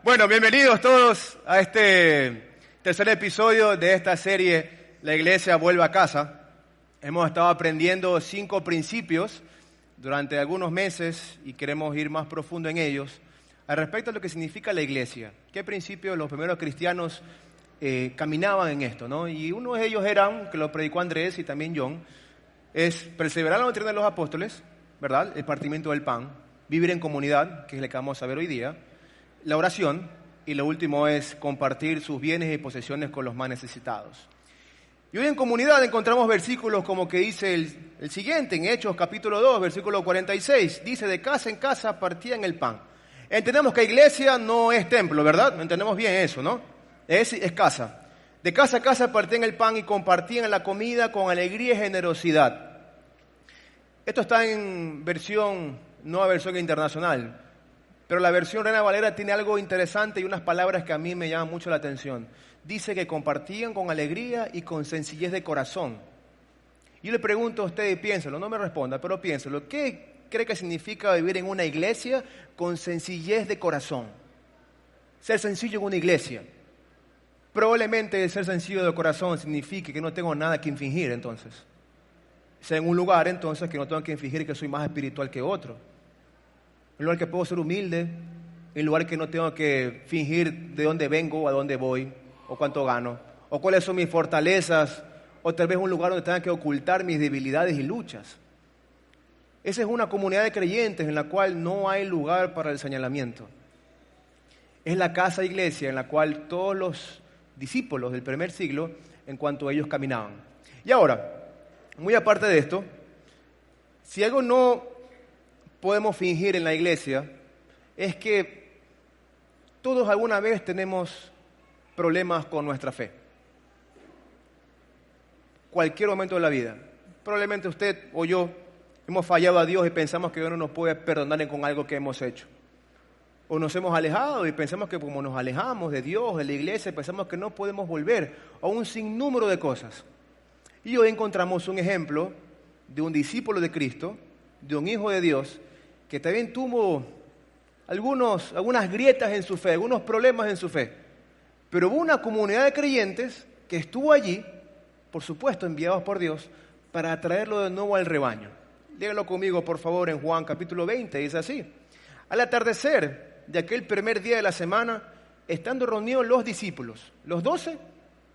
Bueno, bienvenidos todos a este tercer episodio de esta serie, La Iglesia Vuelve a Casa. Hemos estado aprendiendo 5 principios durante algunos meses y queremos ir más profundo en ellos al respecto a lo que significa la iglesia. ¿Qué principios los primeros cristianos caminaban en esto, ¿no? Y uno de ellos era, que lo predicó Andrés y también John, es perseverar en la doctrina de los apóstoles, ¿verdad? El partimiento del pan, vivir en comunidad, que es lo que vamos a ver hoy día, la oración, y lo último es compartir sus bienes y posesiones con los más necesitados. Y hoy en comunidad encontramos versículos como que dice el siguiente, en Hechos capítulo 2, versículo 46, dice: de casa en casa partían el pan. Entendemos que iglesia no es templo, ¿verdad? Entendemos bien eso, ¿no? Es casa. De casa a casa partían el pan y compartían la comida con alegría y generosidad. Esto está en nueva versión internacional. Pero la versión Reina Valera tiene algo interesante y unas palabras que a mí me llaman mucho la atención. Dice que compartían con alegría y con sencillez de corazón. Yo le pregunto a usted y piénselo, no me responda, pero piénselo. ¿Qué cree que significa vivir en una iglesia con sencillez de corazón? Ser sencillo en una iglesia. Probablemente ser sencillo de corazón signifique que no tengo nada que fingir entonces. Sea en un lugar entonces que no tengo que fingir que soy más espiritual que otro. En lugar que puedo ser humilde, en lugar que no tengo que fingir de dónde vengo, a dónde voy, o cuánto gano, o cuáles son mis fortalezas, o tal vez un lugar donde tenga que ocultar mis debilidades y luchas. Esa es una comunidad de creyentes en la cual no hay lugar para el señalamiento. Es la casa iglesia en la cual todos los discípulos del primer siglo, en cuanto ellos caminaban. Y ahora, muy aparte de esto, si algo no podemos fingir en la iglesia, es que todos alguna vez tenemos problemas con nuestra fe. Cualquier momento de la vida. Probablemente usted o yo hemos fallado a Dios y pensamos que Dios no nos puede perdonar con algo que hemos hecho. O nos hemos alejado y pensamos que como nos alejamos de Dios, de la iglesia, pensamos que no podemos volver. O un sinnúmero de cosas. Y hoy encontramos un ejemplo de un discípulo de Cristo, de un hijo de Dios, que también tuvo algunas grietas en su fe, algunos problemas en su fe. Pero hubo una comunidad de creyentes que estuvo allí, por supuesto enviados por Dios, para atraerlo de nuevo al rebaño. Léalo conmigo, por favor, en Juan capítulo 20, dice así: al atardecer de aquel primer día de la semana, estando reunidos los discípulos, los 12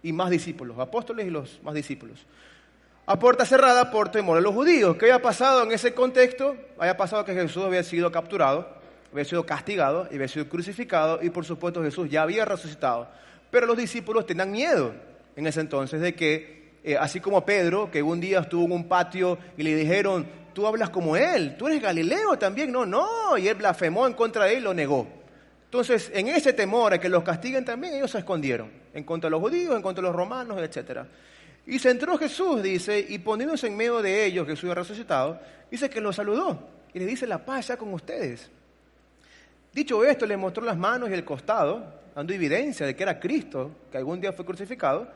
y más discípulos, apóstoles y los más discípulos, a puerta cerrada por temor a los judíos. ¿Qué había pasado en ese contexto? Había pasado que Jesús había sido capturado, había sido castigado y había sido crucificado, y por supuesto Jesús ya había resucitado. Pero los discípulos tenían miedo en ese entonces de que, así como Pedro, que un día estuvo en un patio y le dijeron: tú hablas como él, tú eres Galileo también. No, y él blasfemó en contra de él y lo negó. Entonces, en ese temor a que los castiguen también, ellos se escondieron en contra de los judíos, en contra de los romanos, etcétera. Y se entró Jesús, dice, y poniéndose en medio de ellos, Jesús había resucitado, dice que los saludó y le dice: la paz sea con ustedes. Dicho esto, le mostró las manos y el costado, dando evidencia de que era Cristo, que algún día fue crucificado,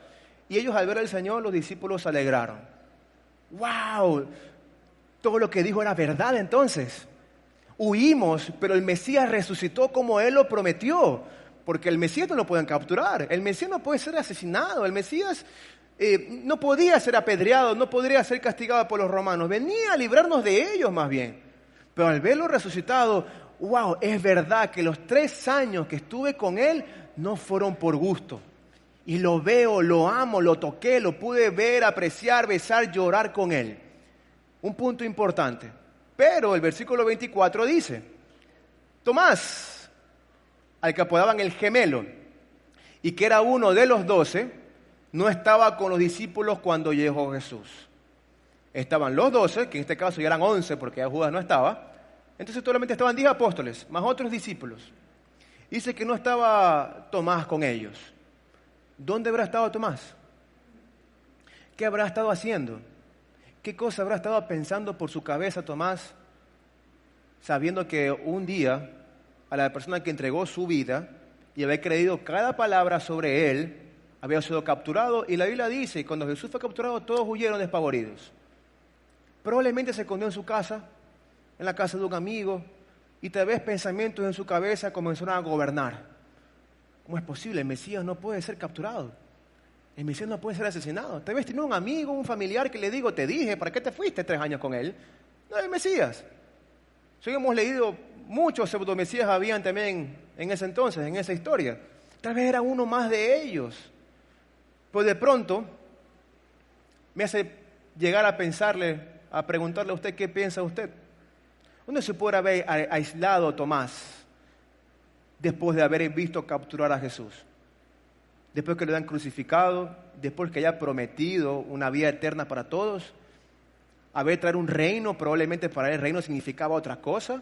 y ellos al ver al Señor, los discípulos se alegraron. ¡Wow! Todo lo que dijo era verdad entonces. Huimos, pero el Mesías resucitó como Él lo prometió, porque el Mesías no lo pueden capturar, el Mesías no puede ser asesinado, el Mesías no podía ser apedreado, no podría ser castigado por los romanos, venía a librarnos de ellos más bien. Pero al verlo resucitado, wow, es verdad que los 3 años que estuve con Él no fueron por gusto. Y lo veo, lo amo, lo toqué, lo pude ver, apreciar, besar, llorar con Él. Un punto importante. Pero el versículo 24 dice: Tomás, al que apodaban el gemelo, y que era uno de los 12, no estaba con los discípulos cuando llegó Jesús. Estaban los 12, que en este caso ya eran 11 porque ya Judas no estaba. Entonces solamente estaban 10 apóstoles, más otros discípulos. Dice que no estaba Tomás con ellos. ¿Dónde habrá estado Tomás? ¿Qué habrá estado haciendo? ¿Qué cosa habrá estado pensando por su cabeza Tomás, sabiendo que un día a la persona que entregó su vida y había creído cada palabra sobre él, había sido capturado? Y la Biblia dice, y cuando Jesús fue capturado, todos huyeron despavoridos. Probablemente se escondió en su casa, en la casa de un amigo, y tal vez pensamientos en su cabeza comenzaron a gobernar. ¿Cómo es posible? El Mesías no puede ser capturado. El Mesías no puede ser asesinado. Tal vez tiene un amigo, un familiar que le digo, te dije, ¿para qué te fuiste 3 años con él? No, el Mesías. Sí, hemos leído muchos pseudomesías habían también en ese entonces, en esa historia. Tal vez era uno más de ellos. Pues de pronto me hace llegar a pensarle, a preguntarle a usted qué piensa usted. ¿Dónde se puede haber aislado Tomás después de haber visto capturar a Jesús? Después que lo han crucificado, después que haya prometido una vida eterna para todos, haber traer un reino, probablemente para él el reino significaba otra cosa,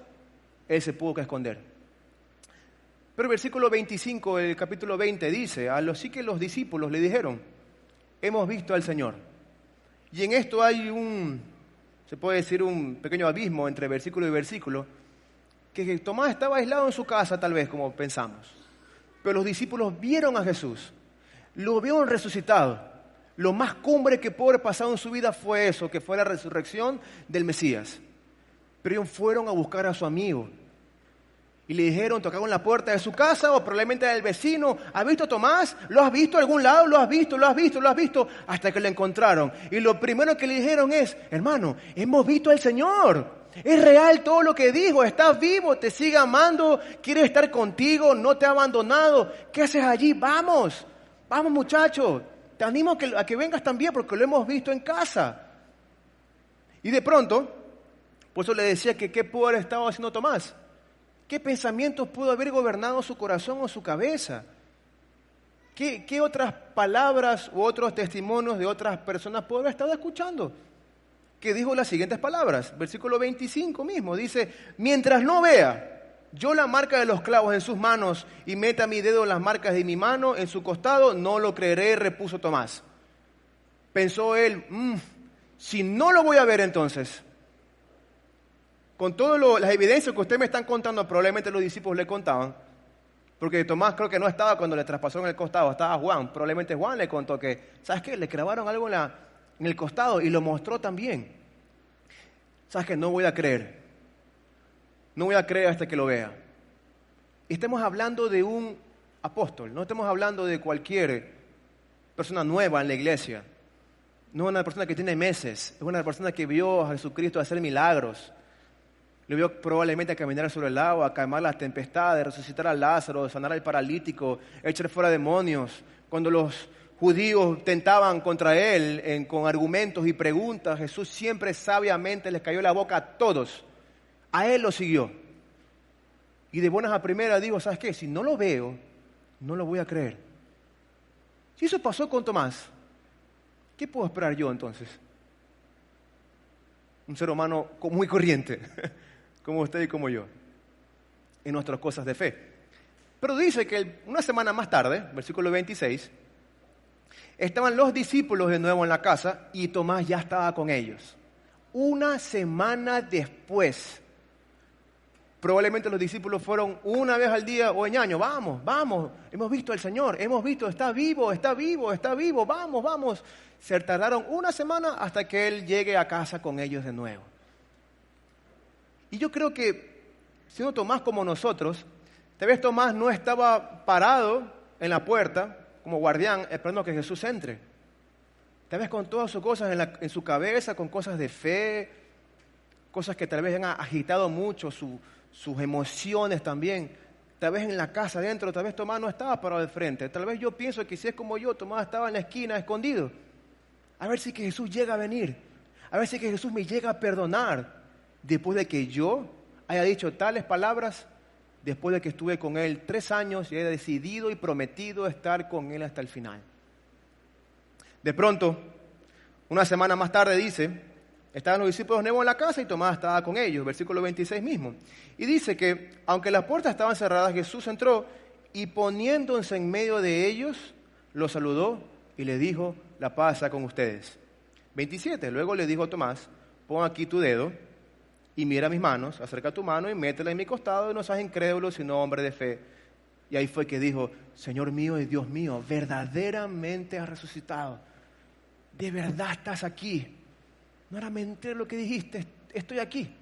él se pudo que esconder. Pero el versículo 25 del capítulo 20 dice, así que los discípulos le dijeron, hemos visto al Señor. Y en esto hay se puede decir un pequeño abismo entre versículo y versículo, que Tomás estaba aislado en su casa tal vez, como pensamos. Pero los discípulos vieron a Jesús, lo vieron resucitado. Lo más cumbre que pudo haber pasado en su vida fue eso, que fue la resurrección del Mesías. Pero ellos fueron a buscar a su amigo y le dijeron, tocaron la puerta de su casa o probablemente del vecino, ¿has visto a Tomás? ¿Lo has visto a algún lado? ¿Lo has visto? ¿Lo has visto? ¿Lo has visto? Hasta que lo encontraron. Y lo primero que le dijeron es, hermano, hemos visto al Señor. Es real todo lo que dijo, estás vivo, te sigue amando, quiere estar contigo, no te ha abandonado. ¿Qué haces allí? Vamos, vamos muchachos. Te animo a que vengas también porque lo hemos visto en casa. Y de pronto, por eso le decía que qué pudo haber estado haciendo Tomás. ¿Qué pensamientos pudo haber gobernado su corazón o su cabeza? ¿Qué otras palabras u otros testimonios de otras personas pudo haber estado escuchando? Que dijo las siguientes palabras, versículo 25 mismo, dice, mientras no vea yo la marca de los clavos en sus manos y meta mi dedo en las marcas de mi mano en su costado, no lo creeré, repuso Tomás. Pensó él, si no lo voy a ver entonces, con todas las evidencias que ustedes me están contando, probablemente los discípulos le contaban, porque Tomás creo que no estaba cuando le traspasó en el costado, estaba Juan, probablemente Juan le contó que, ¿sabes qué? Le clavaron algo en el costado y lo mostró también. ¿Sabes qué? No voy a creer. No voy a creer hasta que lo vea. Estamos hablando de un apóstol, no estamos hablando de cualquier persona nueva en la iglesia. No es una persona que tiene meses, es una persona que vio a Jesucristo hacer milagros. Le vio probablemente a caminar sobre el agua, a calmar las tempestades, resucitar a Lázaro, sanar al paralítico, echar fuera demonios. Cuando los judíos tentaban contra él con argumentos y preguntas, Jesús siempre sabiamente les cayó la boca a todos. A él lo siguió. Y de buenas a primeras digo, ¿sabes qué? Si no lo veo, no lo voy a creer. Si eso pasó con Tomás, ¿qué puedo esperar yo entonces? Un ser humano muy corriente, como usted y como yo, en nuestras cosas de fe. Pero dice que una semana más tarde, versículo 26, estaban los discípulos de nuevo en la casa y Tomás ya estaba con ellos. Una semana después, probablemente los discípulos fueron una vez al día o en año, vamos, hemos visto al Señor, hemos visto, está vivo, vamos. Se tardaron una semana hasta que Él llegue a casa con ellos de nuevo. Y yo creo que, siendo Tomás como nosotros, tal vez Tomás no estaba parado en la puerta como guardián esperando que Jesús entre. Tal vez con todas sus cosas en su cabeza, con cosas de fe, cosas que tal vez han agitado mucho sus emociones también. Tal vez en la casa adentro, tal vez Tomás no estaba parado de frente. Tal vez yo pienso que si es como yo, Tomás estaba en la esquina escondido. A ver si que Jesús llega a venir. A ver si que Jesús me llega a perdonar. Después de que yo haya dicho tales palabras, después de que estuve con Él 3 años y haya decidido y prometido estar con Él hasta el final. De pronto, una semana más tarde dice, estaban los discípulos de nuevo en la casa y Tomás estaba con ellos, versículo 26 mismo. Y dice que, aunque las puertas estaban cerradas, Jesús entró y poniéndose en medio de ellos, los saludó y le dijo, la paz sea con ustedes. 27, luego le dijo a Tomás, pon aquí tu dedo y mira mis manos, acerca tu mano y métela en mi costado y no seas incrédulo, sino hombre de fe. Y ahí fue que dijo, Señor mío y Dios mío, verdaderamente has resucitado. De verdad estás aquí. No era mentira lo que dijiste, estoy aquí.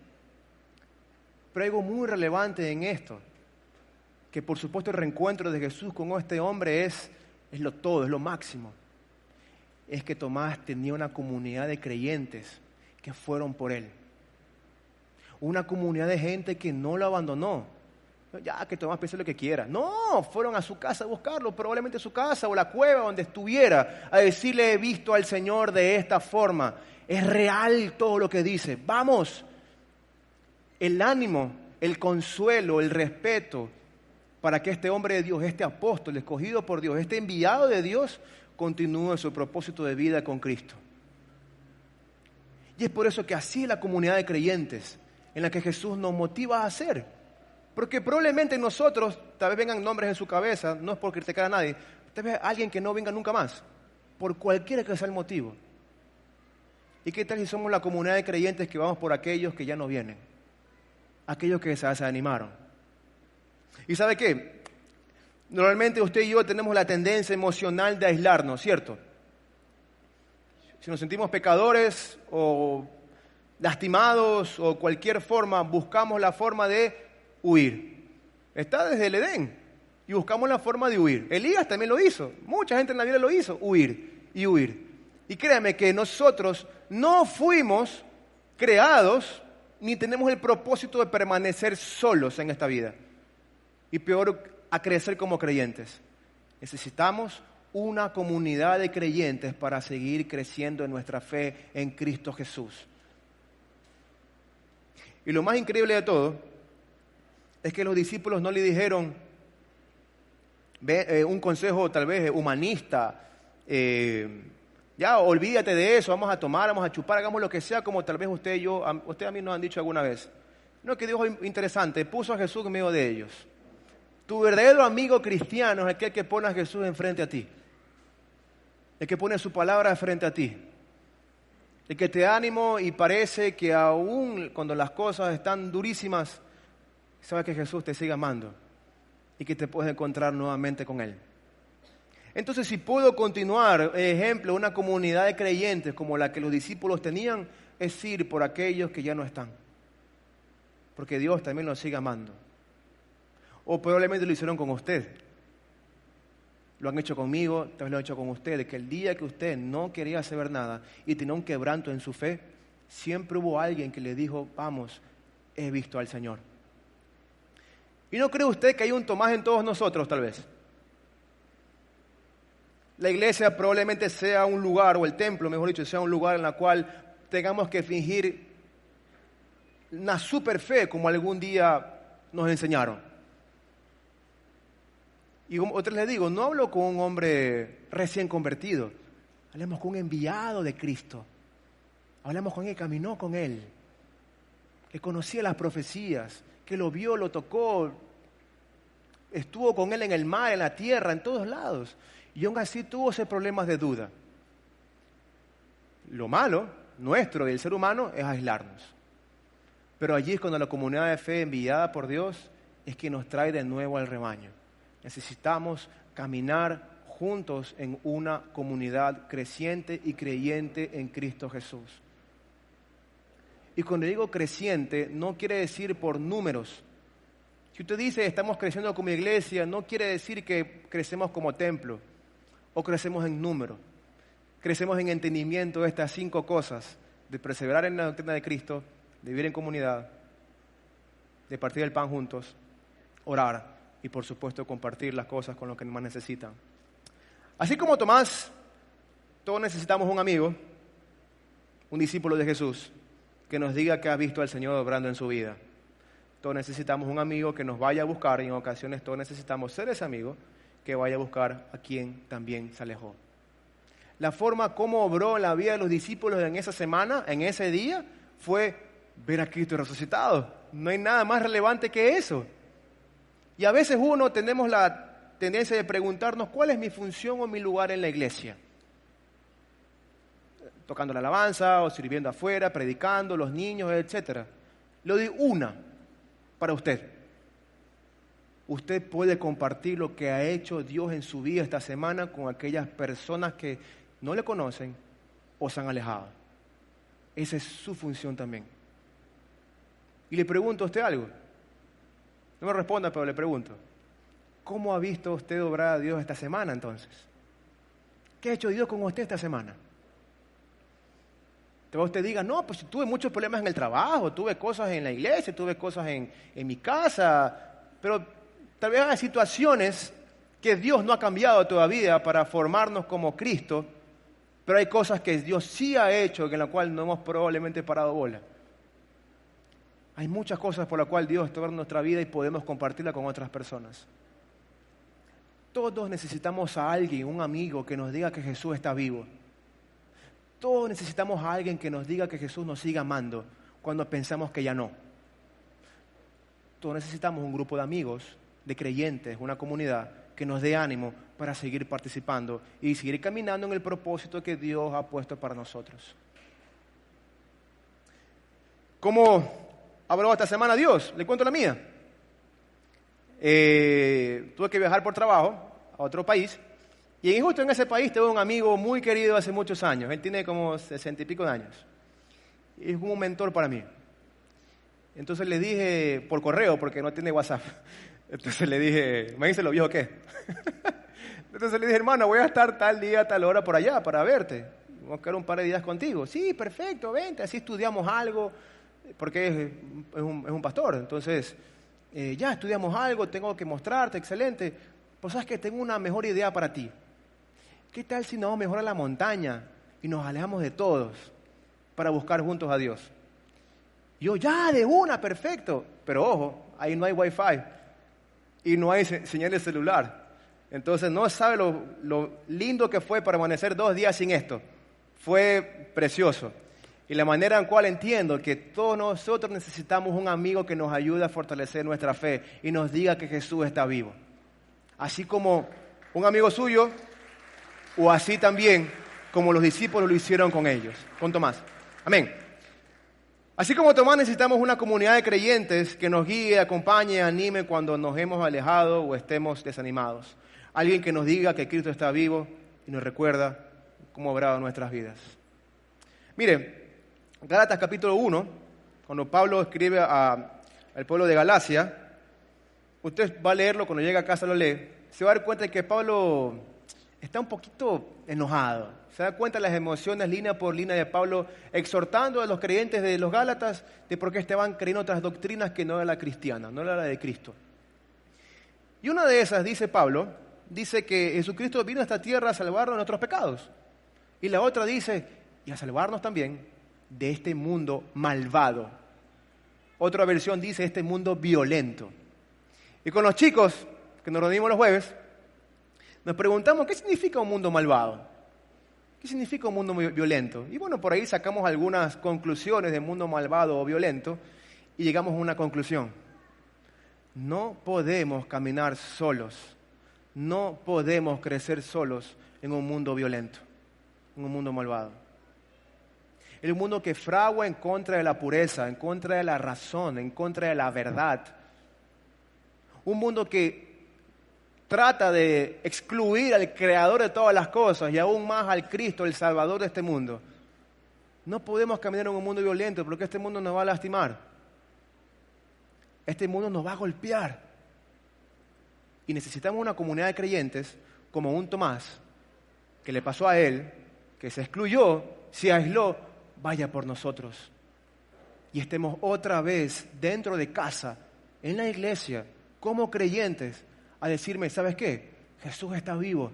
Pero hay algo muy relevante en esto. que por supuesto el reencuentro de Jesús con este hombre es lo todo, es lo máximo, es que Tomás tenía una comunidad de creyentes que fueron por él. Una comunidad de gente que no lo abandonó. Ya, que Tomás piense lo que quiera. No, fueron a su casa a buscarlo, probablemente a su casa o la cueva donde estuviera, a decirle: he visto al Señor de esta forma. Es real todo lo que dice. Vamos. El ánimo, el consuelo, el respeto para que este hombre de Dios, este apóstol escogido por Dios, este enviado de Dios, continúe su propósito de vida con Cristo. Y es por eso que así es la comunidad de creyentes en la que Jesús nos motiva a hacer. Porque probablemente nosotros, tal vez vengan nombres en su cabeza, no es por criticar a nadie, tal vez alguien que no venga nunca más, por cualquiera que sea el motivo. ¿Y qué tal si somos la comunidad de creyentes que vamos por aquellos que ya no vienen? Aquellos que se desanimaron. ¿Y sabe qué? Normalmente usted y yo tenemos la tendencia emocional de aislarnos, ¿cierto? Si nos sentimos pecadores o lastimados o cualquier forma, buscamos la forma de huir. Está desde el Edén y buscamos la forma de huir. Elías también lo hizo. Mucha gente en la Biblia lo hizo, huir y huir. Y créame que nosotros no fuimos creados ni tenemos el propósito de permanecer solos en esta vida. Y peor, a crecer como creyentes. Necesitamos una comunidad de creyentes para seguir creciendo en nuestra fe en Cristo Jesús. Y lo más increíble de todo es que los discípulos no le dijeron un consejo tal vez humanista, ya olvídate de eso, vamos a tomar, vamos a chupar, hagamos lo que sea, como tal vez usted a mí nos han dicho alguna vez. No, que dijo interesante, puso a Jesús en medio de ellos. Tu verdadero amigo cristiano es aquel que pone a Jesús enfrente a ti, el que pone su palabra frente a ti, el que te da ánimo y parece que aún cuando las cosas están durísimas, sabes que Jesús te sigue amando y que te puedes encontrar nuevamente con Él. Entonces, si puedo continuar, ejemplo, una comunidad de creyentes como la que los discípulos tenían, es ir por aquellos que ya no están, porque Dios también los sigue amando. O probablemente lo hicieron con usted. Lo han hecho conmigo, tal vez lo han hecho con ustedes, que el día que usted no quería saber nada y tenía un quebranto en su fe, siempre hubo alguien que le dijo: vamos, he visto al Señor. ¿Y no cree usted que hay un Tomás en todos nosotros, tal vez? La iglesia probablemente sea un lugar, o el templo, mejor dicho, sea un lugar en el cual tengamos que fingir una super fe, como algún día nos enseñaron. Y como otra les digo, no hablo con un hombre recién convertido, hablemos con un enviado de Cristo. Hablamos con él, caminó con él, que conocía las profecías, que lo vio, lo tocó, estuvo con él en el mar, en la tierra, en todos lados. Y aún así tuvo ese problemas de duda. Lo malo, nuestro y el ser humano, es aislarnos. Pero allí es cuando la comunidad de fe enviada por Dios es que nos trae de nuevo al rebaño. Necesitamos caminar juntos en una comunidad creciente y creyente en Cristo Jesús. Y cuando digo creciente, no quiere decir por números. Si usted dice estamos creciendo como iglesia, no quiere decir que crecemos como templo o crecemos en número. Crecemos en entendimiento de estas 5 cosas: de perseverar en la doctrina de Cristo, de vivir en comunidad, de partir el pan juntos, orar y por supuesto compartir las cosas con los que más necesitan. Así como Tomás, todos necesitamos un amigo, un discípulo de Jesús, que nos diga que ha visto al Señor obrando en su vida. Todos necesitamos un amigo que nos vaya a buscar, y en ocasiones todos necesitamos ser ese amigo que vaya a buscar a quien también se alejó. La forma como obró en la vida de los discípulos en esa semana, en ese día, fue ver a Cristo resucitado. No hay nada más relevante que eso. Y a veces tenemos la tendencia de preguntarnos: ¿cuál es mi función o mi lugar en la iglesia? Tocando la alabanza o sirviendo afuera, predicando, los niños, etc. Le doy una para usted. Usted puede compartir lo que ha hecho Dios en su vida esta semana con aquellas personas que no le conocen o se han alejado. Esa es su función también. Y le pregunto a usted algo. No me responda, pero le pregunto: ¿cómo ha visto usted obrar a Dios esta semana entonces? ¿Qué ha hecho Dios con usted esta semana? Tal vez usted diga, no, pues tuve muchos problemas en el trabajo, tuve cosas en la iglesia, tuve cosas en mi casa, pero tal vez hay situaciones que Dios no ha cambiado todavía para formarnos como Cristo, pero hay cosas que Dios sí ha hecho en las cuales no hemos probablemente parado bola. Hay muchas cosas por las cuales Dios está en nuestra vida y podemos compartirla con otras personas. Todos necesitamos a alguien, un amigo, que nos diga que Jesús está vivo. Todos necesitamos a alguien que nos diga que Jesús nos siga amando cuando pensamos que ya no. Todos necesitamos un grupo de amigos, de creyentes, una comunidad que nos dé ánimo para seguir participando y seguir caminando en el propósito que Dios ha puesto para nosotros. ¿Cómo habló esta semana Dios? Le cuento la mía. Tuve que viajar por trabajo a otro país y justo en ese país tengo un amigo muy querido hace muchos años. Él tiene como 60 y pico de años. Es como un mentor para mí. Entonces le dije por correo, porque no tiene WhatsApp. Entonces le dije, imagínense lo viejo que es. Entonces le dije, hermano, voy a estar tal día, tal hora por allá para verte. Vamos a quedar un par de días contigo. Sí, perfecto, vente, así estudiamos algo, porque es un pastor. Entonces, ya estudiamos algo, tengo que mostrarte, excelente. Pues sabes que tengo una mejor idea para ti. ¿Qué tal si nos vamos mejor a la montaña y nos alejamos de todos para buscar juntos a Dios? Yo, ya, de una, perfecto. Pero ojo, ahí no hay wifi y no hay señal de celular. Entonces no sabe lo lindo que fue permanecer 2 días sin esto. Fue precioso. Y la manera en cual entiendo que todos nosotros necesitamos un amigo que nos ayude a fortalecer nuestra fe y nos diga que Jesús está vivo. Así como un amigo suyo, o así también como los discípulos lo hicieron con ellos, con Tomás. Amén. Así como Tomás, necesitamos una comunidad de creyentes que nos guíe, acompañe, anime cuando nos hemos alejado o estemos desanimados. Alguien que nos diga que Cristo está vivo y nos recuerda cómo ha obrado nuestras vidas. Mire, Gálatas capítulo 1, cuando Pablo escribe al pueblo de Galacia, usted va a leerlo, cuando llega a casa lo lee, se va a dar cuenta de que Pablo está un poquito enojado. Se da cuenta de las emociones línea por línea de Pablo exhortando a los creyentes de los Gálatas de por qué estaban creyendo otras doctrinas que no era la cristiana, no era la de Cristo. Y una de esas, dice Pablo, dice que Jesucristo vino a esta tierra a salvarnos de nuestros pecados. Y la otra dice, y a salvarnos también de este mundo malvado. Otra versión dice, este mundo violento. Y con los chicos, que nos reunimos los jueves, nos preguntamos, ¿qué significa un mundo malvado? ¿Qué significa un mundo violento? Y bueno, por ahí sacamos algunas conclusiones de mundo malvado o violento y llegamos a una conclusión. No podemos caminar solos, no podemos crecer solos en un mundo violento, en un mundo malvado. En un mundo que fragua en contra de la pureza, en contra de la razón, en contra de la verdad. Un mundo que trata de excluir al creador de todas las cosas y aún más al Cristo, el Salvador de este mundo. No podemos caminar en un mundo violento porque este mundo nos va a lastimar. Este mundo nos va a golpear. Y necesitamos una comunidad de creyentes como un Tomás, que le pasó a él, que se excluyó, se aisló, vaya por nosotros. Y estemos otra vez dentro de casa, en la iglesia, como creyentes, a decirme, ¿sabes qué? Jesús está vivo.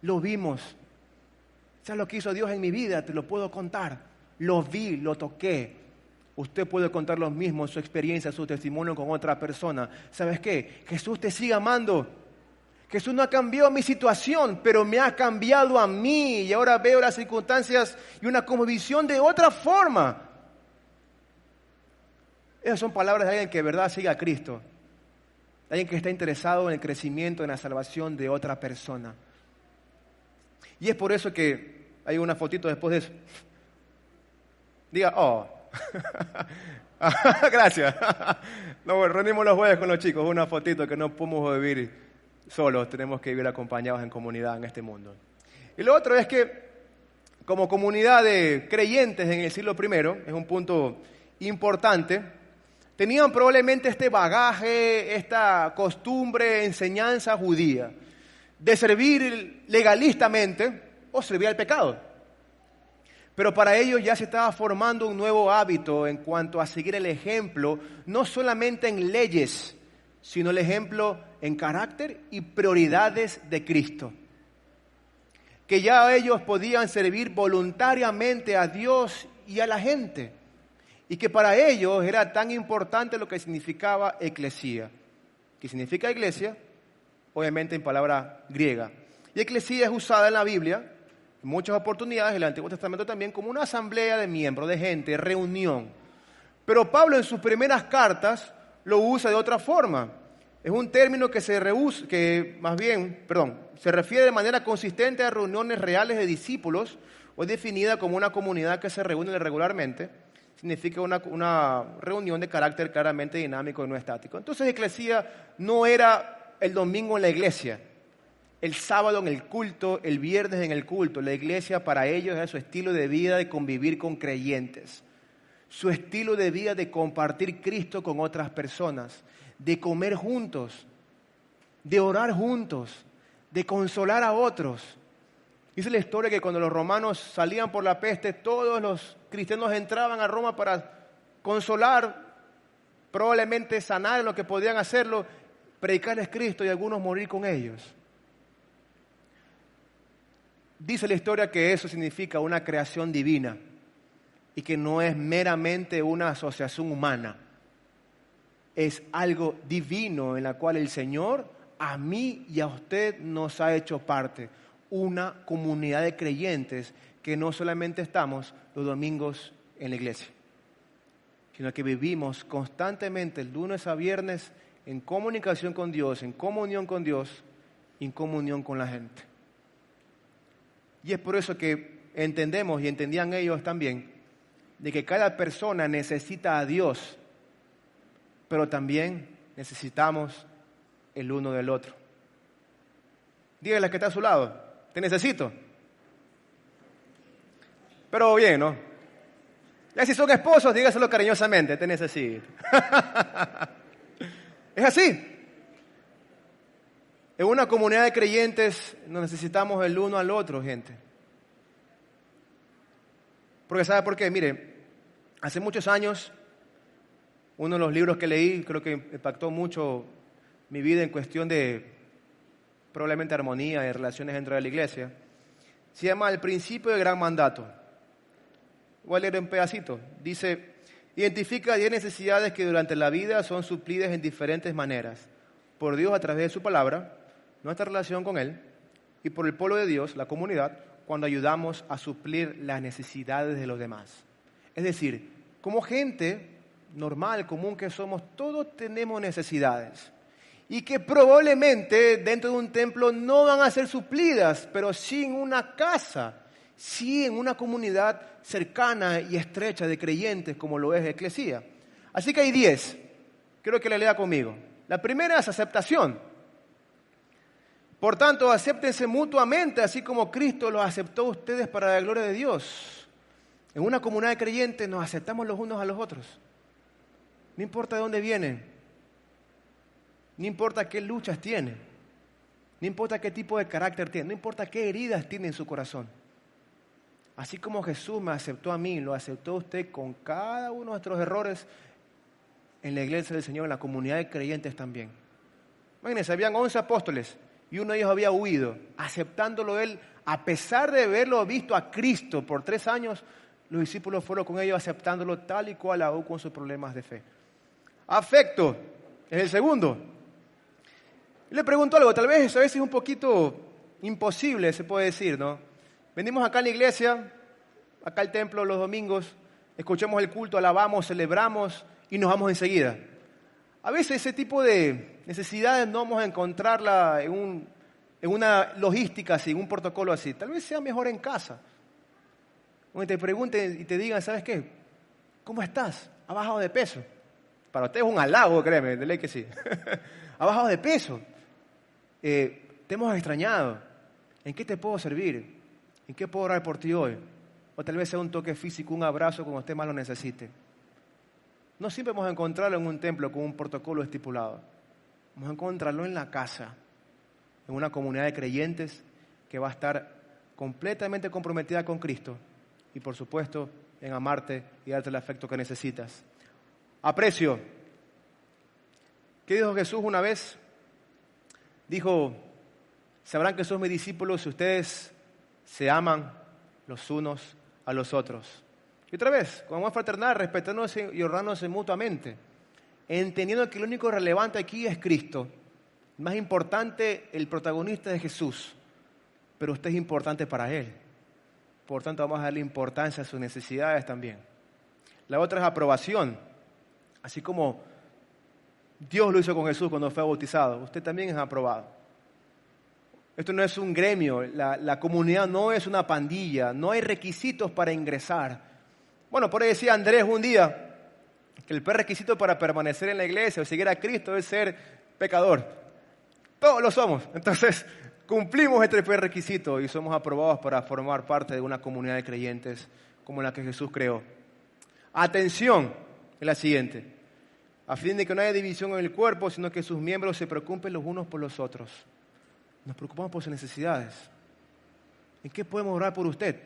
Lo vimos. ¿Sabes lo que hizo Dios en mi vida? Te lo puedo contar. Lo vi, lo toqué. Usted puede contar lo mismo, su experiencia, su testimonio con otra persona. ¿Sabes qué? Jesús te sigue amando. Jesús no ha cambiado mi situación, pero me ha cambiado a mí. Y ahora veo las circunstancias y una convicción de otra forma. Esas son palabras de alguien que de verdad sigue a Cristo. Alguien que está interesado en el crecimiento, en la salvación de otra persona. Y es por eso que hay una fotito después de eso. Diga, oh. Gracias. Nos reunimos los jueves con los chicos. Una fotito que no podemos vivir solos. Tenemos que vivir acompañados en comunidad en este mundo. Y lo otro es que, como comunidad de creyentes en el siglo I, es un punto importante, tenían probablemente este bagaje, esta costumbre, enseñanza judía, de servir legalistamente o servir al pecado. Pero para ellos ya se estaba formando un nuevo hábito en cuanto a seguir el ejemplo, no solamente en leyes, sino el ejemplo en carácter y prioridades de Cristo. Que ya ellos podían servir voluntariamente a Dios y a la gente. Y que para ellos era tan importante lo que significaba eclesía. ¿Qué significa iglesia? Obviamente en palabra griega. Y eclesía es usada en la Biblia en muchas oportunidades, en el Antiguo Testamento también, como una asamblea de miembros, de gente, reunión. Pero Pablo en sus primeras cartas lo usa de otra forma. Es un término que se refiere de manera consistente a reuniones reales de discípulos, o es definida como una comunidad que se reúne regularmente. Significa una reunión de carácter claramente dinámico y no estático. Entonces, eclesía no era el domingo en la iglesia, el sábado en el culto, el viernes en el culto. La iglesia para ellos era su estilo de vida de convivir con creyentes, su estilo de vida de compartir Cristo con otras personas, de comer juntos, de orar juntos, de consolar a otros. Dice la historia que cuando los romanos salían por la peste, todos los cristianos entraban a Roma para consolar, probablemente sanar en lo que podían hacerlo, predicarles Cristo y algunos morir con ellos. Dice la historia que eso significa una creación divina y que no es meramente una asociación humana. Es algo divino en la cual el Señor a mí y a usted nos ha hecho parte. Una comunidad de creyentes que no solamente estamos los domingos en la iglesia, sino que vivimos constantemente el lunes a viernes en comunicación con Dios, en comunión con Dios y en comunión con la gente. Y es por eso que entendemos, y entendían ellos también, de que cada persona necesita a Dios, pero también necesitamos el uno del otro. Dígale al que está a su lado, te necesito. Pero bien, ¿no? Ya si son esposos, dígaselo cariñosamente, te necesito. Es así. En una comunidad de creyentes nos necesitamos el uno al otro, gente. Porque ¿sabe por qué? Mire, hace muchos años, uno de los libros que leí, creo que impactó mucho mi vida en cuestión de probablemente armonía y relaciones dentro de la iglesia, se llama El principio del gran mandato. Voy a leer un pedacito. Dice, identifica 10 necesidades que durante la vida son suplidas en diferentes maneras, por Dios a través de su palabra, nuestra relación con Él, y por el pueblo de Dios, la comunidad, cuando ayudamos a suplir las necesidades de los demás. Es decir, como gente normal, común que somos, todos tenemos necesidades. Y que probablemente dentro de un templo no van a ser suplidas, pero sí en una casa, sí en una comunidad cercana y estrecha de creyentes como lo es la Eclesía. Así que hay 10. Quiero que la lea conmigo. La primera es aceptación. Por tanto, acéptense mutuamente, así como Cristo los aceptó a ustedes para la gloria de Dios. En una comunidad de creyentes nos aceptamos los unos a los otros. No importa de dónde vienen. No importa qué luchas tienen. No importa qué tipo de carácter tienen. No importa qué heridas tiene en su corazón. Así como Jesús me aceptó a mí, lo aceptó a usted con cada uno de nuestros errores en la iglesia del Señor, en la comunidad de creyentes también. Imagínense, habían 11 apóstoles y uno de ellos había huido, aceptándolo él, a pesar de haberlo visto a Cristo por 3 años, los discípulos fueron con ellos aceptándolo tal y cual aún con sus problemas de fe. Afecto es el segundo. Le pregunto algo, tal vez a veces es un poquito imposible, se puede decir, ¿no? Venimos acá a la iglesia, acá al templo los domingos, escuchamos el culto, alabamos, celebramos y nos vamos enseguida. A veces ese tipo de necesidades no vamos a encontrarla en una logística así, en un protocolo así. Tal vez sea mejor en casa. Donde te pregunten y te digan, ¿sabes qué? ¿Cómo estás? ¿Has bajado de peso? Para usted es un halago, créeme, de ley que sí. ¿Has bajado de peso? Te hemos extrañado. ¿En qué te puedo servir? ¿En qué puedo orar por ti hoy? O tal vez sea un toque físico, un abrazo cuando usted más lo necesite. no siempre vamos a encontrarlo en un templo con un protocolo estipulado. Vamos a encontrarlo en la casa, en una comunidad de creyentes que va a estar completamente comprometida con Cristo y, por supuesto, en amarte y darte el afecto que necesitas. Aprecio. ¿Qué dijo Jesús una vez? Dijo, sabrán que son mis discípulos si ustedes se aman los unos a los otros. Y otra vez, con amor fraternal, respetándose y honrándose mutuamente, entendiendo que lo único relevante aquí es Cristo. Más importante, el protagonista es Jesús, pero usted es importante para Él. Por tanto, vamos a darle importancia a sus necesidades también. La otra es aprobación. Así como Dios lo hizo con Jesús cuando fue bautizado, usted también es aprobado. Esto no es un gremio, la comunidad no es una pandilla, no hay requisitos para ingresar. Bueno, por ahí decía Andrés un día que el prerequisito para permanecer en la iglesia o seguir a Cristo es ser pecador. Todos lo somos, entonces cumplimos este prerequisito y somos aprobados para formar parte de una comunidad de creyentes como la que Jesús creó. Atención, es la siguiente. A fin de que no haya división en el cuerpo, sino que sus miembros se preocupen los unos por los otros. Nos preocupamos por sus necesidades. ¿En qué podemos orar por usted?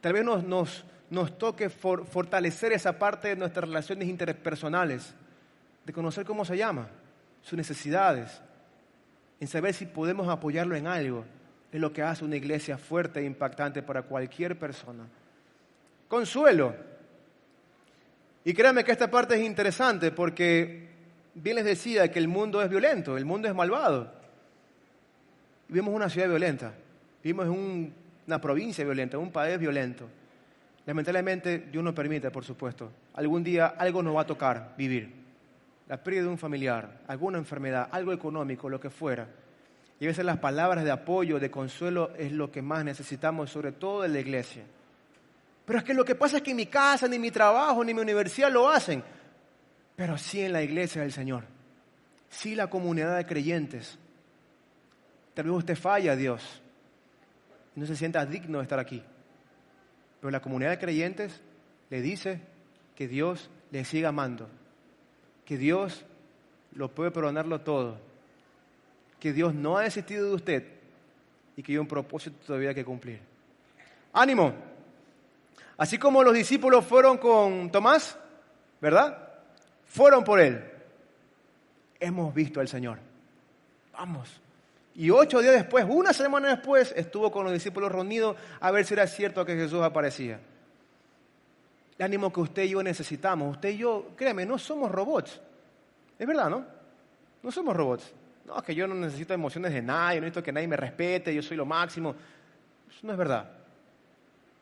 Tal vez nos toque fortalecer esa parte de nuestras relaciones interpersonales, de conocer cómo se llama, sus necesidades, en saber si podemos apoyarlo en algo. Es lo que hace una iglesia fuerte e impactante para cualquier persona. Consuelo. Y créanme que esta parte es interesante porque bien les decía que el mundo es violento, el mundo es malvado. Vivimos en una ciudad violenta, vivimos en una provincia violenta, un país violento. Lamentablemente, Dios nos permite, por supuesto, algún día algo nos va a tocar vivir. La pérdida de un familiar, alguna enfermedad, algo económico, lo que fuera. Y a veces las palabras de apoyo, de consuelo, es lo que más necesitamos, sobre todo en la iglesia. Pero es que lo que pasa es que en mi casa, ni mi trabajo, ni mi universidad lo hacen. Pero sí en la iglesia del Señor. Sí la comunidad de creyentes. Tal vez usted falla a Dios y no se sienta digno de estar aquí. Pero la comunidad de creyentes le dice que Dios le siga amando. Que Dios lo puede perdonarlo todo. Que Dios no ha desistido de usted y que hay un propósito todavía que cumplir. ¡Ánimo! Así como los discípulos fueron con Tomás, ¿verdad? Fueron por él. Hemos visto al Señor. Vamos. Y 8 días después, una semana después, estuvo con los discípulos reunidos a ver si era cierto que Jesús aparecía. El ánimo que usted y yo necesitamos. Usted y yo, créame, no somos robots. Es verdad, ¿no? No somos robots. No, es que yo no necesito emociones de nadie, no necesito que nadie me respete, yo soy lo máximo. Eso no es verdad.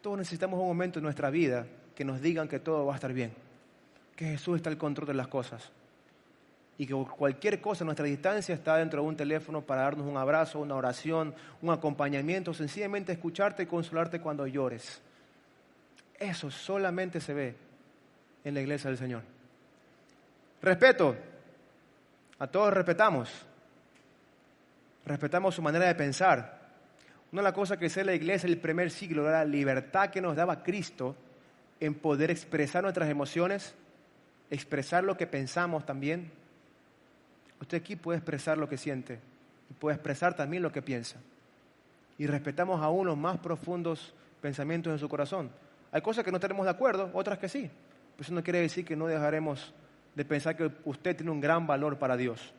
Todos necesitamos un momento en nuestra vida que nos digan que todo va a estar bien, que Jesús está al control de las cosas y que cualquier cosa a nuestra distancia está dentro de un teléfono para darnos un abrazo, una oración, un acompañamiento, sencillamente escucharte y consolarte cuando llores. Eso solamente se ve en la iglesia del Señor. Respeto. A todos respetamos. Respetamos su manera de pensar. Una de las cosas que sé en la iglesia del primer siglo era la libertad que nos daba Cristo en poder expresar nuestras emociones, expresar lo que pensamos también. Usted aquí puede expresar lo que siente y puede expresar también lo que piensa. Y respetamos aún los más profundos pensamientos en su corazón. Hay cosas que no tenemos de acuerdo, otras que sí. Pero eso no quiere decir que no dejaremos de pensar que usted tiene un gran valor para Dios.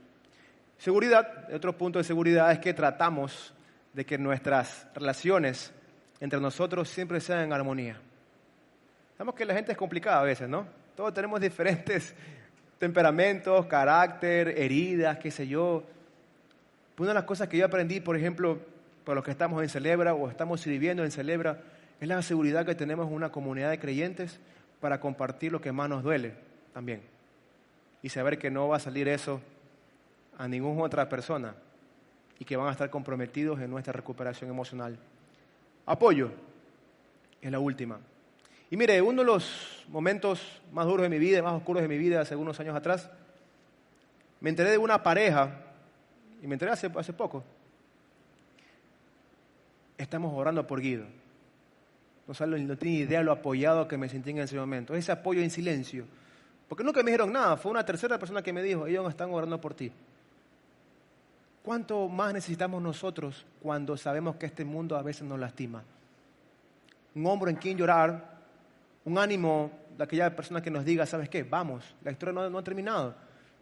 Seguridad, otro punto de seguridad es que tratamos de que nuestras relaciones entre nosotros siempre sean en armonía. Sabemos que la gente es complicada a veces, ¿no? Todos tenemos diferentes temperamentos, carácter, heridas, qué sé yo. Una de las cosas que yo aprendí, por ejemplo, para los que estamos en Celebra o estamos sirviendo en Celebra, es la seguridad que tenemos en una comunidad de creyentes para compartir lo que más nos duele también. Y saber que no va a salir eso a ninguna otra persona y que van a estar comprometidos en nuestra recuperación emocional. Apoyo es la última. Y mire, uno de los momentos más duros de mi vida, más oscuros de mi vida, hace unos años atrás, me enteré de una pareja, y me enteré hace poco. Estamos orando por Guido. No tiene idea lo apoyado que me sentí en ese momento. Ese apoyo en silencio. Porque nunca me dijeron nada, fue una tercera persona que me dijo, ellos están orando por ti. ¿Cuánto más necesitamos nosotros cuando sabemos que este mundo a veces nos lastima? Un hombro en quien llorar, un ánimo de aquella persona que nos diga, ¿sabes qué? Vamos, la historia no ha terminado.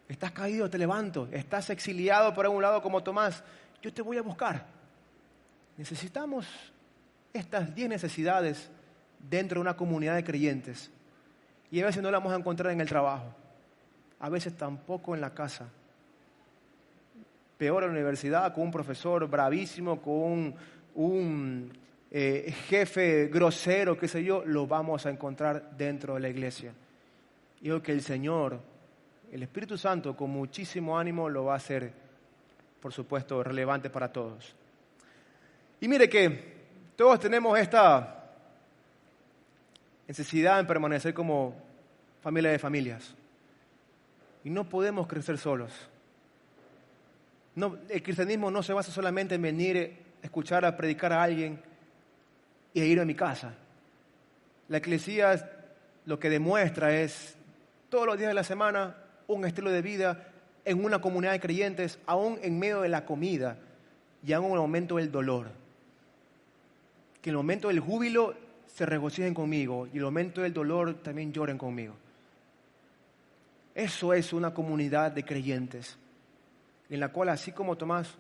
Estás caído, te levanto. Estás exiliado por algún lado como Tomás, yo te voy a buscar. Necesitamos estas 10 necesidades dentro de una comunidad de creyentes. Y a veces no las vamos a encontrar en el trabajo. A veces tampoco en la casa. Peor en la universidad, con un profesor bravísimo, con un jefe grosero, qué sé yo, lo vamos a encontrar dentro de la iglesia. Y digo que el Señor, el Espíritu Santo, con muchísimo ánimo lo va a hacer, por supuesto, relevante para todos. Y mire que todos tenemos esta necesidad en permanecer como familia de familias. Y no podemos crecer solos. No, el cristianismo no se basa solamente en venir a escuchar, a predicar a alguien y a ir a mi casa. La iglesia lo que demuestra es todos los días de la semana un estilo de vida en una comunidad de creyentes, aún en medio de la comida y aún en el momento del dolor. Que en el momento del júbilo se regocijen conmigo y en el momento del dolor también lloren conmigo. Eso es una comunidad de creyentes en la cual, así como Tomás,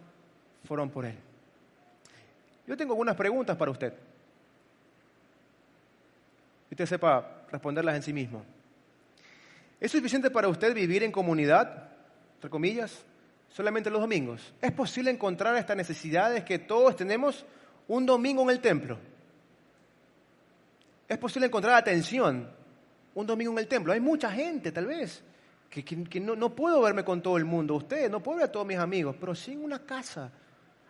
fueron por él. Yo tengo algunas preguntas para usted. Que usted sepa responderlas en sí mismo. ¿Es suficiente para usted vivir en comunidad, entre comillas, solamente los domingos? ¿Es posible encontrar estas necesidades que todos tenemos un domingo en el templo? ¿Es posible encontrar atención un domingo en el templo? Hay mucha gente, tal vez, que no puedo verme con todo el mundo. Usted no puedo ver a todos mis amigos, pero sí en una casa.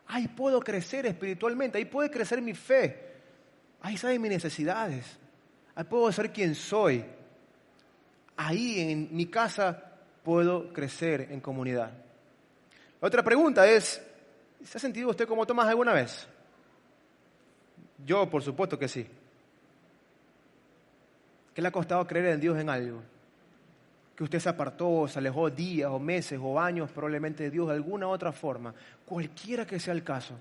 Ahí puedo crecer espiritualmente, ahí puede crecer mi fe. Ahí saben mis necesidades. Ahí puedo ser quien soy. Ahí en mi casa puedo crecer en comunidad. La otra pregunta es, ¿se ha sentido usted como Tomás alguna vez? Yo, por supuesto que sí. ¿Qué le ha costado creer en Dios en algo? Que usted se apartó, se alejó días o meses o años probablemente de Dios de alguna otra forma. Cualquiera que sea el caso.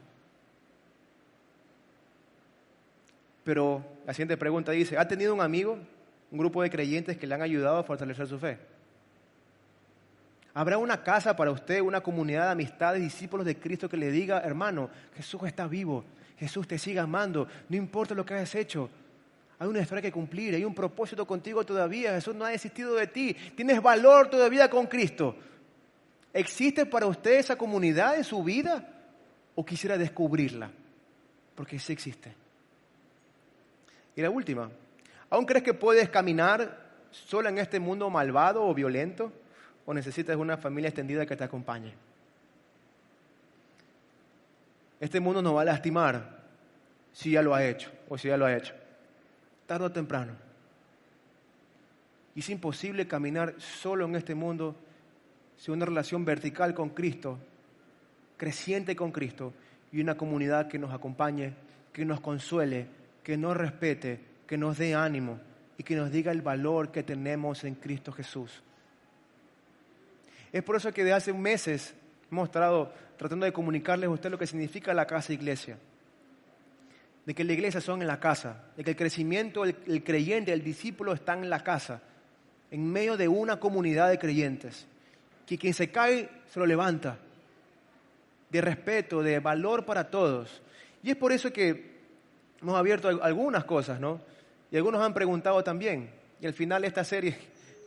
Pero la siguiente pregunta dice, ¿ha tenido un amigo, un grupo de creyentes que le han ayudado a fortalecer su fe? ¿Habrá una casa para usted, una comunidad de amistades, discípulos de Cristo que le diga, hermano, Jesús está vivo, Jesús te sigue amando, no importa lo que hayas hecho? Hay una historia que cumplir, hay un propósito contigo todavía, Jesús no ha desistido de ti, tienes valor todavía con Cristo. ¿Existe para usted esa comunidad en su vida o quisiera descubrirla? Porque sí existe. Y la última, ¿aún crees que puedes caminar sola en este mundo malvado o violento? ¿O necesitas una familia extendida que te acompañe? Este mundo nos va a lastimar si ya lo ha hecho o si ya lo ha hecho. Tarde o temprano. Y es imposible caminar solo en este mundo sin una relación vertical con Cristo, creciente con Cristo, y una comunidad que nos acompañe, que nos consuele, que nos respete, que nos dé ánimo y que nos diga el valor que tenemos en Cristo Jesús. Es por eso que desde hace meses hemos estado tratando de comunicarles a usted lo que significa la casa iglesia. De que la iglesia son en la casa, de que el crecimiento, el creyente, el discípulo están en la casa, en medio de una comunidad de creyentes. Que quien se cae se lo levanta, de respeto, de valor para todos. Y es por eso que hemos abierto algunas cosas, ¿no? Y algunos han preguntado también. Y al final de esta serie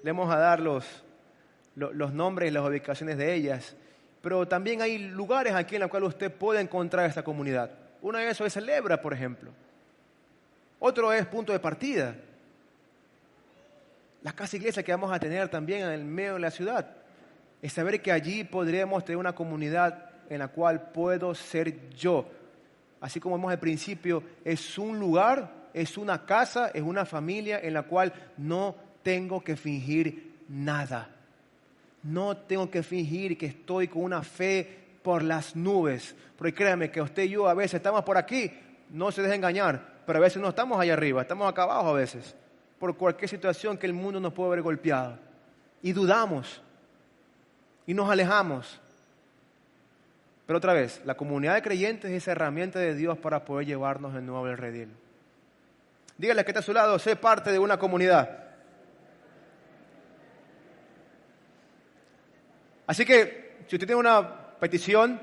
le vamos a dar los nombres y las ubicaciones de ellas. Pero también hay lugares aquí en los cuales usted puede encontrar esta comunidad. Uno de esos es Celebra, por ejemplo. Otro es Punto de Partida. La casa iglesia que vamos a tener también en el medio de la ciudad. Es saber que allí podremos tener una comunidad en la cual puedo ser yo. Así como vimos al principio, es un lugar, es una casa, es una familia en la cual no tengo que fingir nada. No tengo que fingir que estoy con una fe por las nubes. Porque créanme que usted y yo a veces estamos por aquí, no se deje engañar, pero a veces no estamos allá arriba, estamos acá abajo a veces, por cualquier situación que el mundo nos pueda haber golpeado. y dudamos y nos alejamos. Pero otra vez, la comunidad de creyentes es esa herramienta de Dios para poder llevarnos de nuevo al redil. Dígale que está a su lado, sé parte de una comunidad. Así que, si usted tiene una petición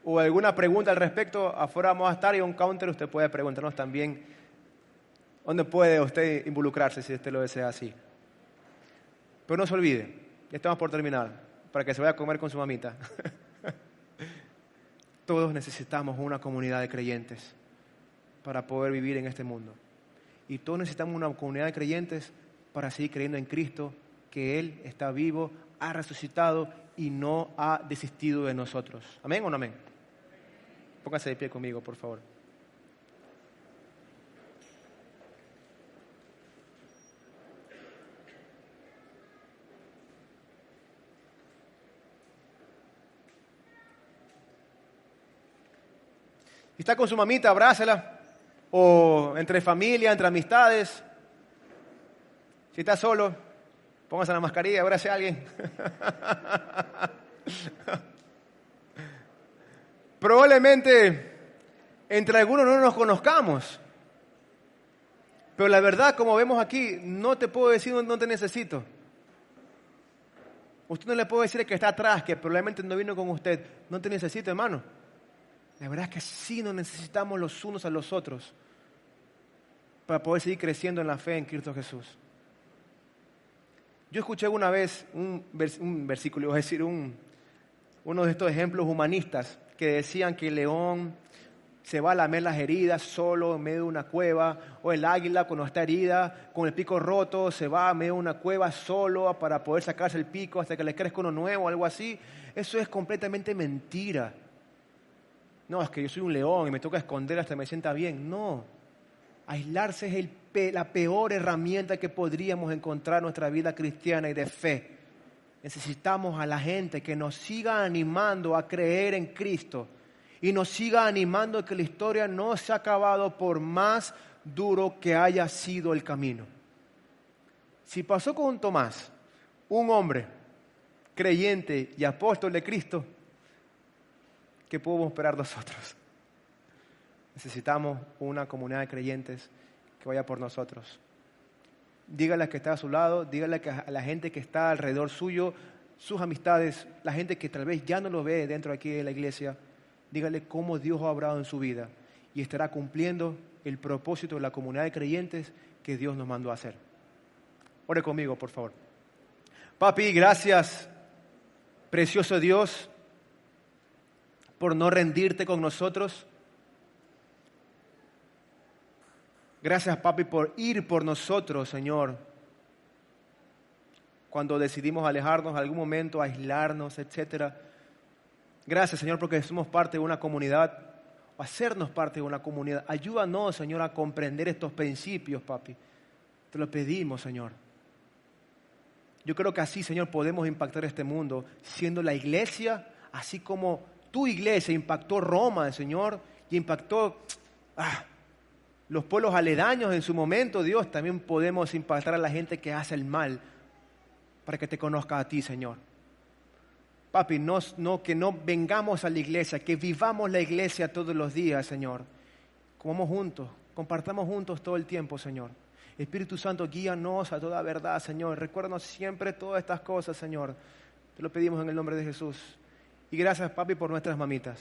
o alguna pregunta al respecto, afuera vamos a estar y un counter usted puede preguntarnos también dónde puede usted involucrarse si usted lo desea así. Pero no se olvide, ya estamos por terminar, para que se vaya a comer con su mamita. Todos necesitamos una comunidad de creyentes para poder vivir en este mundo. Y todos necesitamos una comunidad de creyentes para seguir creyendo en Cristo, que Él está vivo, ha resucitado y no ha desistido de nosotros. ¿Amén o no amén? Póngase de pie conmigo, por favor. Si está con su mamita, abrácela. O entre familia, entre amistades. Si está solo, póngase la mascarilla, abrace a alguien. Probablemente entre algunos no nos conozcamos. Pero la verdad, como vemos aquí, no te puedo decir no te necesito. Usted no le puede decir al que está atrás, que probablemente no vino con usted, no te necesito, hermano. La verdad es que sí nos necesitamos los unos a los otros para poder seguir creciendo en la fe en Cristo Jesús. Yo escuché una vez un versículo, es decir, uno de estos ejemplos humanistas que decían que el león se va a lamer las heridas solo en medio de una cueva, o el águila cuando está herida, con el pico roto, se va a medio de una cueva solo para poder sacarse el pico hasta que le crezca uno nuevo, algo así. Eso es completamente mentira. No, es que yo soy un león y me toca esconder hasta que me sienta bien. No, aislarse es la peor herramienta que podríamos encontrar en nuestra vida cristiana y de fe. Necesitamos a la gente que nos siga animando a creer en Cristo y nos siga animando a que la historia no se ha acabado por más duro que haya sido el camino. Si pasó con Tomás, un hombre creyente y apóstol de Cristo, ¿qué podemos esperar nosotros? Necesitamos una comunidad de creyentes que vaya por nosotros. Dígale a que está a su lado, dígale a la gente que está alrededor suyo, sus amistades, la gente que tal vez ya no lo ve dentro de aquí de la iglesia, dígale cómo Dios ha obrado en su vida y estará cumpliendo el propósito de la comunidad de creyentes que Dios nos mandó a hacer. Ore conmigo, por favor. Papi, gracias, precioso Dios, por no rendirte con nosotros. Gracias, papi, por ir por nosotros, Señor. Cuando decidimos alejarnos, algún momento, aislarnos, etc. Gracias, Señor, porque somos parte de una comunidad, o hacernos parte de una comunidad. Ayúdanos, Señor, a comprender estos principios, papi. Te lo pedimos, Señor. Yo creo que así, Señor, podemos impactar este mundo, siendo la iglesia, así como tu iglesia impactó Roma, Señor, y impactó los pueblos aledaños en su momento. Dios, también podemos impactar a la gente que hace el mal para que te conozca a ti, Señor. Papi, que no vengamos a la iglesia, que vivamos la iglesia todos los días, Señor. Comamos juntos, compartamos juntos todo el tiempo, Señor. Espíritu Santo, guíanos a toda verdad, Señor. Recuérdanos siempre todas estas cosas, Señor. Te lo pedimos en el nombre de Jesús. Y gracias, papi, por nuestras mamitas.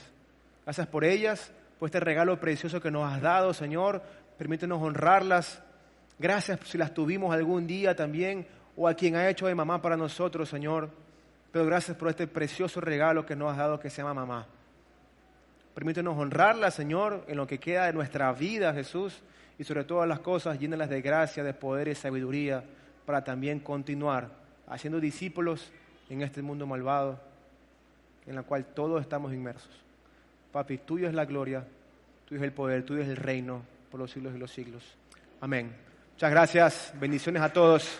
Gracias por ellas, por este regalo precioso que nos has dado, Señor. Permítenos honrarlas. Gracias si las tuvimos algún día también, o a quien ha hecho de mamá para nosotros, Señor. Pero gracias por este precioso regalo que nos has dado que se llama mamá. Permítenos honrarlas, Señor, en lo que queda de nuestra vida, Jesús. Y sobre todas las cosas, llénalas de gracia, de poder y sabiduría para también continuar haciendo discípulos en este mundo malvado en el cual todos estamos inmersos. Papi, tuyo es la gloria, tuyo es el poder, tuyo es el reino por los siglos de los siglos. Amén. Muchas gracias. Bendiciones a todos.